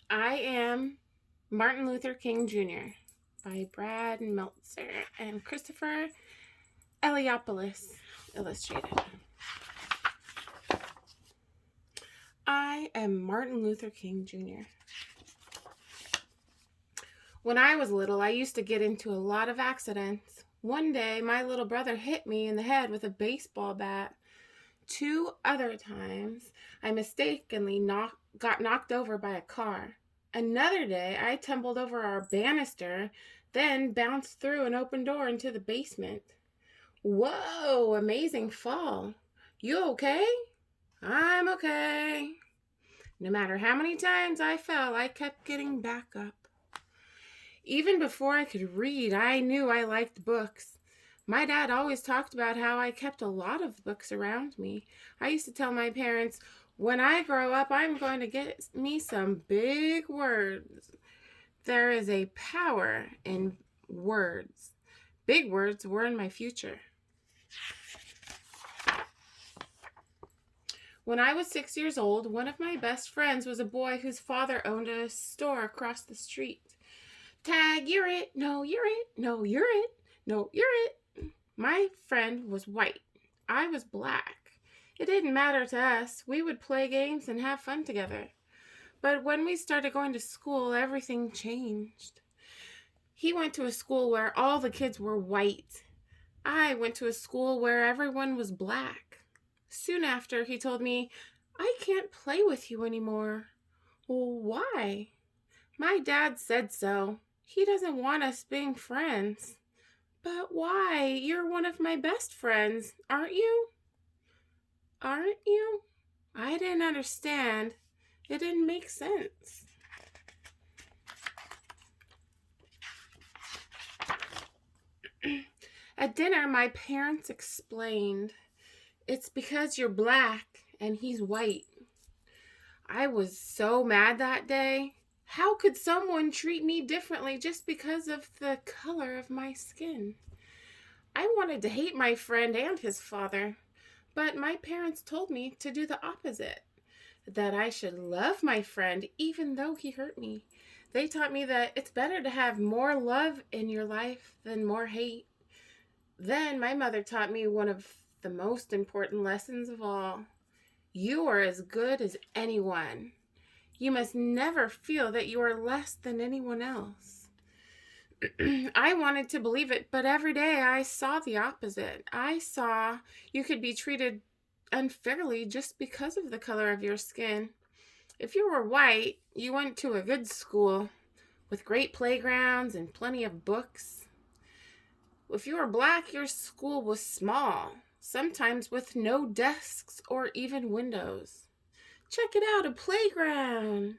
I am Martin Luther King Jr. by Brad Meltzer and Christopher Eliopoulos, illustrated. I am Martin Luther King Jr. When I was little, I used to get into a lot of accidents. One day, my little brother hit me in the head with a baseball bat. Two other times, I mistakenly got knocked over by a car. Another day, I tumbled over our banister, then bounced through an open door into the basement. Whoa, amazing fall. You okay? I'm okay. No matter how many times I fell, I kept getting back up. Even before I could read, I knew I liked books. My dad always talked about how I kept a lot of books around me. I used to tell my parents, when I grow up, I'm going to get me some big words. There is a power in words. Big words were in my future. When I was 6 years old, one of my best friends was a boy whose father owned a store across the street. Tag, you're it. No, you're it. No, you're it. No, you're it. My friend was white. I was black. It didn't matter to us. We would play games and have fun together. But when we started going to school, everything changed. He went to a school where all the kids were white. I went to a school where everyone was black. Soon after, he told me, I can't play with you anymore. Well, why? My dad said so. He doesn't want us being friends. But why? You're one of my best friends, aren't you? Aren't you? I didn't understand. It didn't make sense. At dinner, my parents explained, it's because you're black and he's white. I was so mad that day. How could someone treat me differently just because of the color of my skin? I wanted to hate my friend and his father, but my parents told me to do the opposite, that I should love my friend even though he hurt me. They taught me that it's better to have more love in your life than more hate. Then my mother taught me one of the most important lessons of all. You are as good as anyone. You must never feel that you are less than anyone else. I wanted to believe it, but every day I saw the opposite. I saw you could be treated unfairly just because of the color of your skin. If you were white, you went to a good school with great playgrounds and plenty of books. If you were black, your school was small, sometimes with no desks or even windows. Check it out, a playground.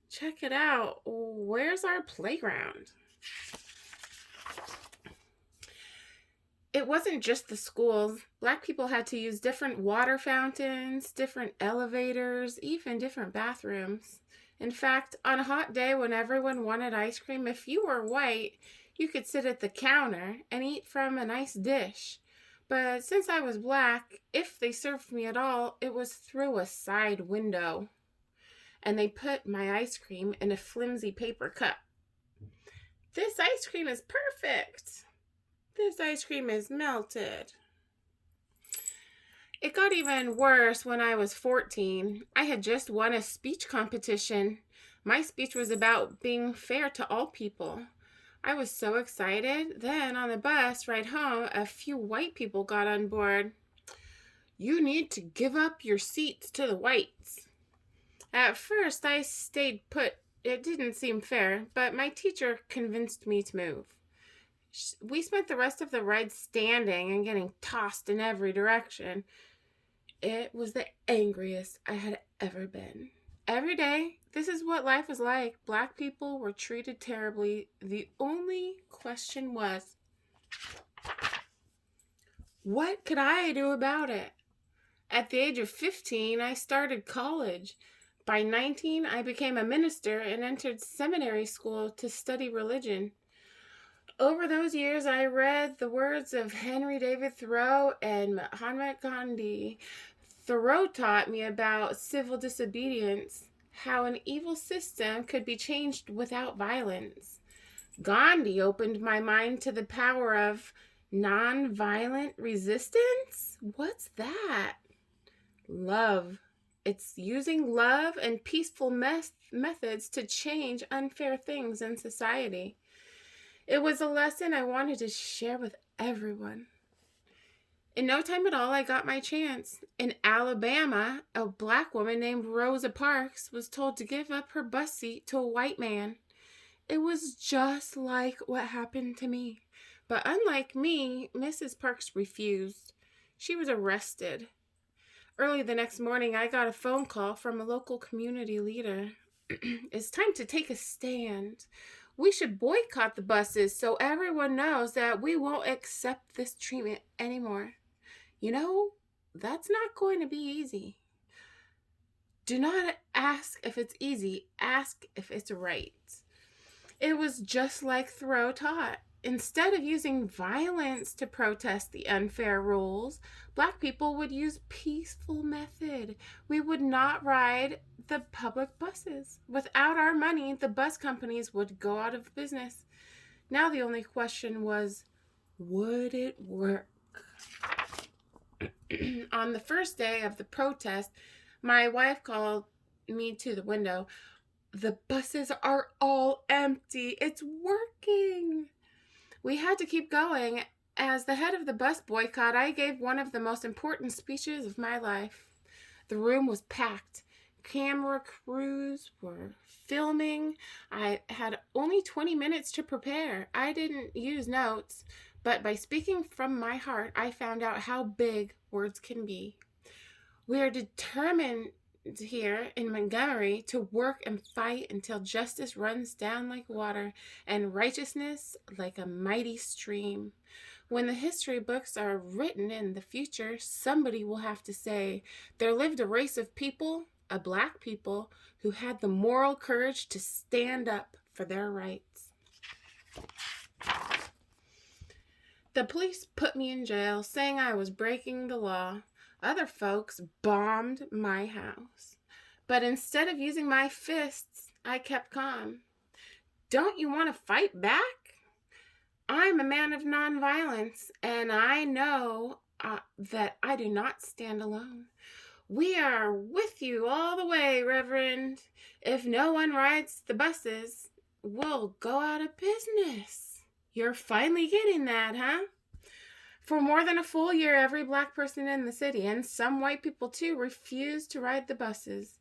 Check it out. Where's our playground? It wasn't just the schools. Black people had to use different water fountains, different elevators, even different bathrooms. In fact, on a hot day when everyone wanted ice cream, if you were white, you could sit at the counter and eat from a nice dish. But since I was black, if they served me at all, it was through a side window. And they put my ice cream in a flimsy paper cup. This ice cream is perfect. This ice cream is melted. It got even worse when I was 14. I had just won a speech competition. My speech was about being fair to all people. I was so excited. Then on the bus ride home, a few white people got on board. You need to give up your seats to the whites. At first, I stayed put. It didn't seem fair, but my teacher convinced me to move. We spent the rest of the ride standing and getting tossed in every direction. It was the angriest I had ever been. Every day, this is what life was like. Black people were treated terribly. The only question was, what could I do about it? At the age of 15, I started college. By 19, I became a minister and entered seminary school to study religion. Over those years, I read the words of Henry David Thoreau and Mahatma Gandhi. Thoreau taught me about civil disobedience, how an evil system could be changed without violence. Gandhi opened my mind to the power of nonviolent resistance. What's that? Love. It's using love and peaceful methods to change unfair things in society. It was a lesson I wanted to share with everyone. In no time at all, I got my chance. In Alabama, a black woman named Rosa Parks was told to give up her bus seat to a white man. It was just like what happened to me. But unlike me, Mrs. Parks refused. She was arrested. Early the next morning, I got a phone call from a local community leader. It's time to take a stand. We should boycott the buses so everyone knows that we won't accept this treatment anymore. You know, that's not going to be easy. Do not ask if it's easy, ask if it's right. It was just like Thoreau taught. Instead of using violence to protest the unfair rules, black people would use peaceful method. We would not ride the public buses. Without our money, the bus companies would go out of business. Now the only question was, would it work? On the first day of the protest, my wife called me to the window. The buses are all empty. It's working. We had to keep going. As the head of the bus boycott, I gave one of the most important speeches of my life. The room was packed. Camera crews were filming. I had only 20 minutes to prepare. I didn't use notes, but by speaking from my heart, I found out how big words can be. We are determined here in Montgomery to work and fight until justice runs down like water and righteousness like a mighty stream. When the history books are written in the future, somebody will have to say, there lived a race of people, a black people, who had the moral courage to stand up for their rights. The police put me in jail, saying I was breaking the law. Other folks bombed my house. But instead of using my fists, I kept calm. Don't you want to fight back? I'm a man of nonviolence, and I know that I do not stand alone. We are with you all the way, Reverend. If no one rides the buses, we'll go out of business. You're finally getting that, huh? For more than a full year, every black person in the city, and some white people too, refused to ride the buses.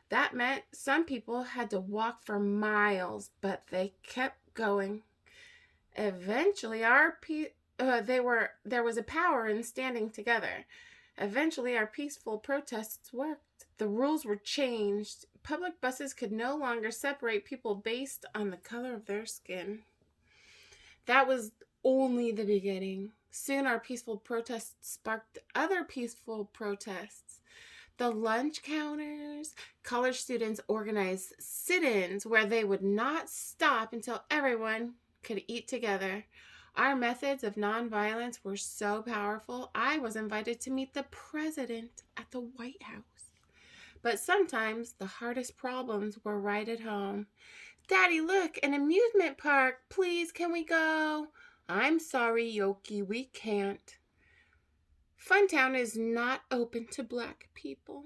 That meant some people had to walk for miles, but they kept going. Eventually, there was a power in standing together. Eventually, our peaceful protests worked. The rules were changed. Public buses could no longer separate people based on the color of their skin. That was only the beginning. Soon our peaceful protests sparked other peaceful protests. The lunch counters, college students organized sit-ins where they would not stop until everyone could eat together. Our methods of nonviolence were so powerful, I was invited to meet the president at the White House. But sometimes the hardest problems were right at home. Daddy, look, an amusement park. Please, can we go? I'm sorry, Yoki, we can't. Funtown is not open to black people.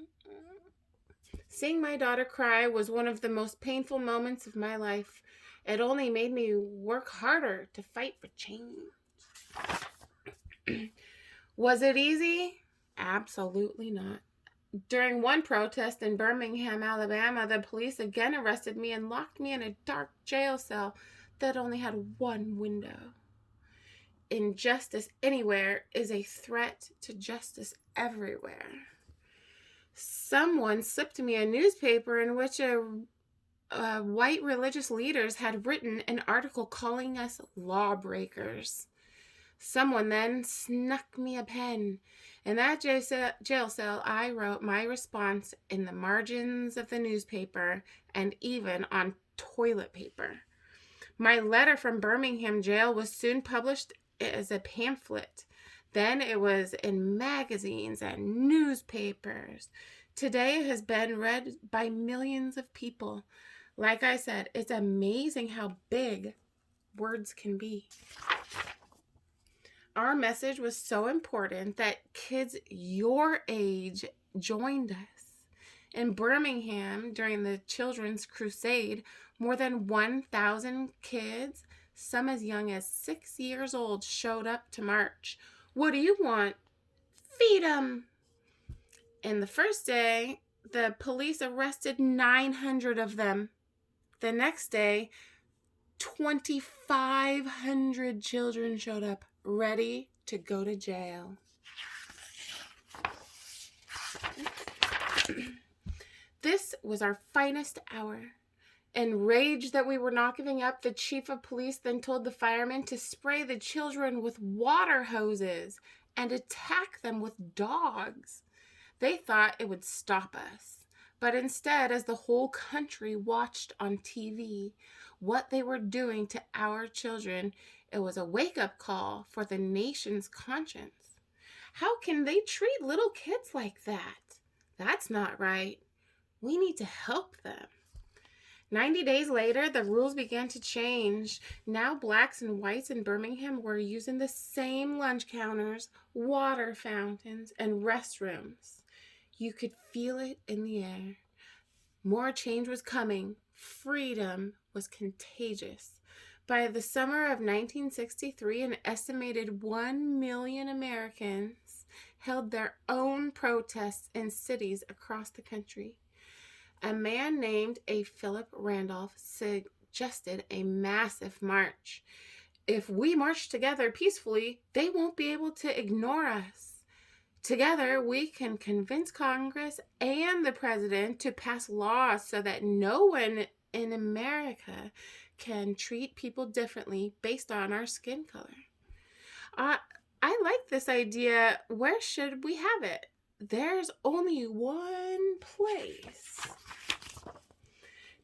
Seeing my daughter cry was one of the most painful moments of my life. It only made me work harder to fight for change. Was it easy? Absolutely not. During one protest in Birmingham, Alabama, the police again arrested me and locked me in a dark jail cell that only had one window. Injustice anywhere is a threat to justice everywhere. Someone slipped me a newspaper in which white religious leaders had written an article calling us lawbreakers. Someone then snuck me a pen. In that jail cell, I wrote my response in the margins of the newspaper and even on toilet paper. My letter from Birmingham jail was soon published as a pamphlet. Then it was in magazines and newspapers. Today has been read by millions of people. Like I said, it's amazing how big words can be. Our message was so important that kids your age joined us. In Birmingham, during the Children's Crusade, more than 1,000 kids, some as young as 6 years old, showed up to march. What do you want? Feed 'em! And the first day, the police arrested 900 of them. The next day, 2,500 children showed up, ready to go to jail. This was our finest hour. Enraged that we were not giving up, the chief of police then told the firemen to spray the children with water hoses and attack them with dogs. They thought it would stop us. But instead, as the whole country watched on TV what they were doing to our children, it was a wake-up call for the nation's conscience. How can they treat little kids like that? That's not right. We need to help them. 90 days later, the rules began to change. Now blacks and whites in Birmingham were using the same lunch counters, water fountains, and restrooms. You could feel it in the air. More change was coming. Freedom was contagious. By the summer of 1963, an estimated 1 million Americans held their own protests in cities across the country. A man named A. Philip Randolph suggested a massive march. If we march together peacefully, they won't be able to ignore us. Together, we can convince Congress and the president to pass laws so that no one in America can treat people differently based on our skin color. I like this idea. Where should we have it? There's only one place.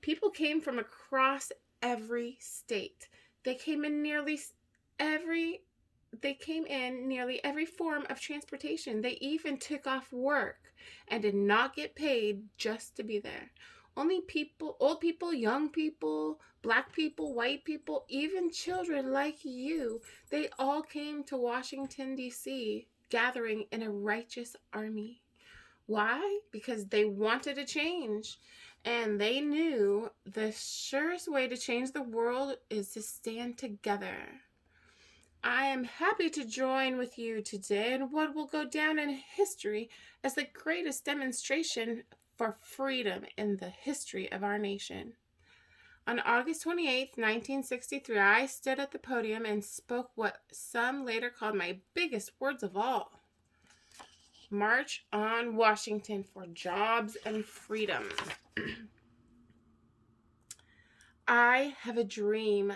People came from across every state. They came in nearly every form of transportation. They even took off work and did not get paid just to be there. Only people, old people, young people, black people, white people, even children like you, they all came to Washington, D.C., gathering in a righteous army. Why? Because they wanted a change. And they knew the surest way to change the world is to stand together. I am happy to join with you today in what will go down in history as the greatest demonstration for freedom in the history of our nation. On August 28, 1963, I stood at the podium and spoke what some later called my biggest words of all. March on Washington for jobs and freedom. I have a dream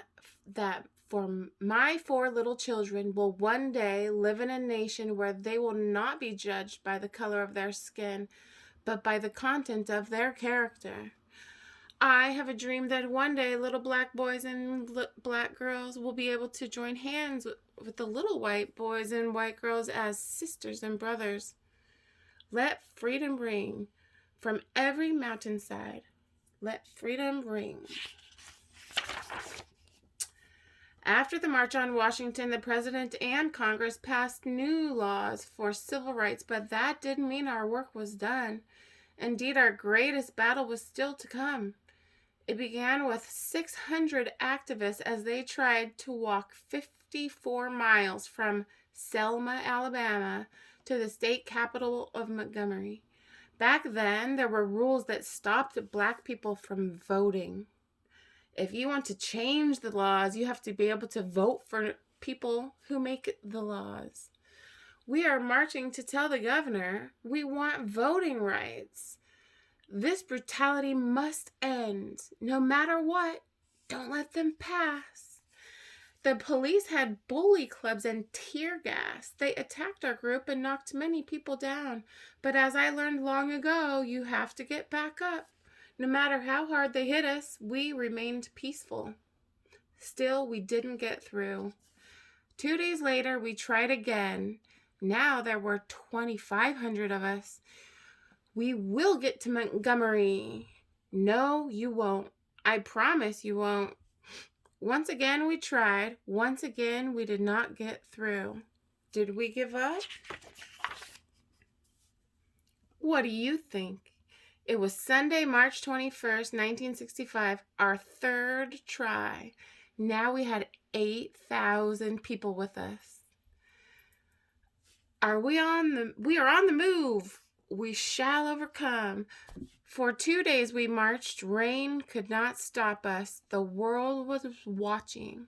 that for my 4 little children will one day live in a nation where they will not be judged by the color of their skin, but by the content of their character. I have a dream that one day little black boys and black girls will be able to join hands with the little white boys and white girls as sisters and brothers. Let freedom ring from every mountainside. Let freedom ring. After the March on Washington, the President and Congress passed new laws for civil rights, but that didn't mean our work was done. Indeed, our greatest battle was still to come. It began with 600 activists as they tried to walk 54 miles from Selma, Alabama, to the state capital of Montgomery. Back then, there were rules that stopped black people from voting. If you want to change the laws, you have to be able to vote for people who make the laws. We are marching to tell the governor we want voting rights. This brutality must end. No matter what, don't let them pass. The police had bully clubs and tear gas. They attacked our group and knocked many people down. But as I learned long ago, you have to get back up. No matter how hard they hit us, we remained peaceful. Still, we didn't get through. 2 days later, we tried again. Now there were 2,500 of us. We will get to Montgomery. No, you won't. I promise you won't. Once again, we tried. Once again, we did not get through. Did we give up? What do you think? It was Sunday, March 21st, 1965, our third try. Now we had 8,000 people with us. We are on the move. We shall overcome. For 2 days we marched. Rain could not stop us. The world was watching.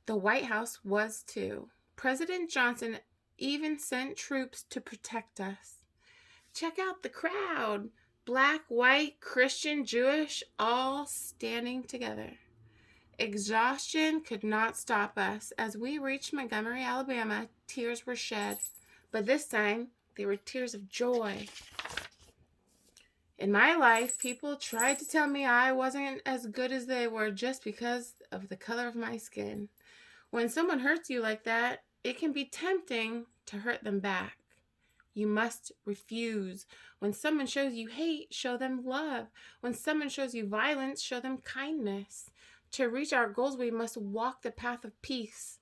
The White House was too. President Johnson even sent troops to protect us. Check out the crowd. Black, white, Christian, Jewish, all standing together. Exhaustion could not stop us. As we reached Montgomery, Alabama, tears were shed. But this time, they were tears of joy. In my life, people tried to tell me I wasn't as good as they were just because of the color of my skin. When someone hurts you like that, it can be tempting to hurt them back. You must refuse. When someone shows you hate, show them love. When someone shows you violence, show them kindness. To reach our goals, we must walk the path of peace.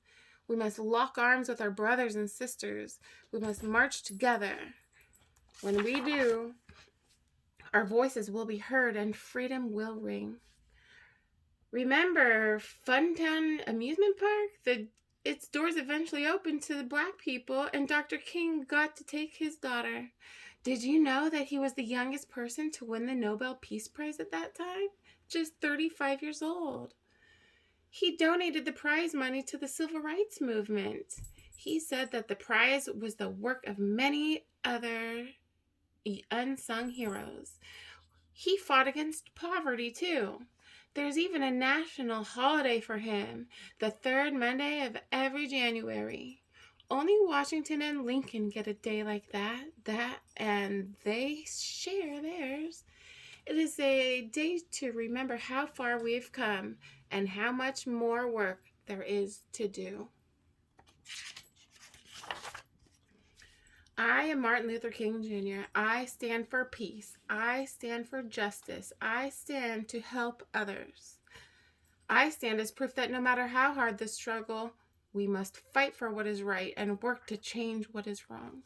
We must lock arms with our brothers and sisters. We must march together. When we do, our voices will be heard and freedom will ring. Remember Funtown Amusement Park? Its doors eventually opened to the Black people, and Dr. King got to take his daughter. Did you know that he was the youngest person to win the Nobel Peace Prize at that time? Just 35 years old. He donated the prize money to the Civil Rights Movement. He said that the prize was the work of many other unsung heroes. He fought against poverty, too. There's even a national holiday for him, the third Monday of every January. Only Washington and Lincoln get a day like that, and they share theirs. It is a day to remember how far we've come and how much more work there is to do. I am Martin Luther King Jr. I stand for peace. I stand for justice. I stand to help others. I stand as proof that no matter how hard the struggle, we must fight for what is right and work to change what is wrong.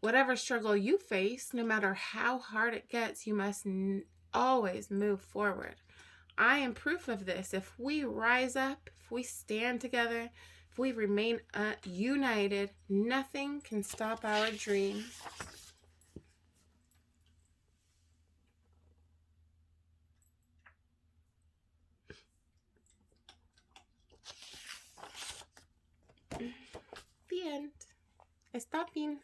Whatever struggle you face, no matter how hard it gets, you must always move forward. I am proof of this. If we rise up, if we stand together, if we remain united, nothing can stop our dreams. The end. Está bien.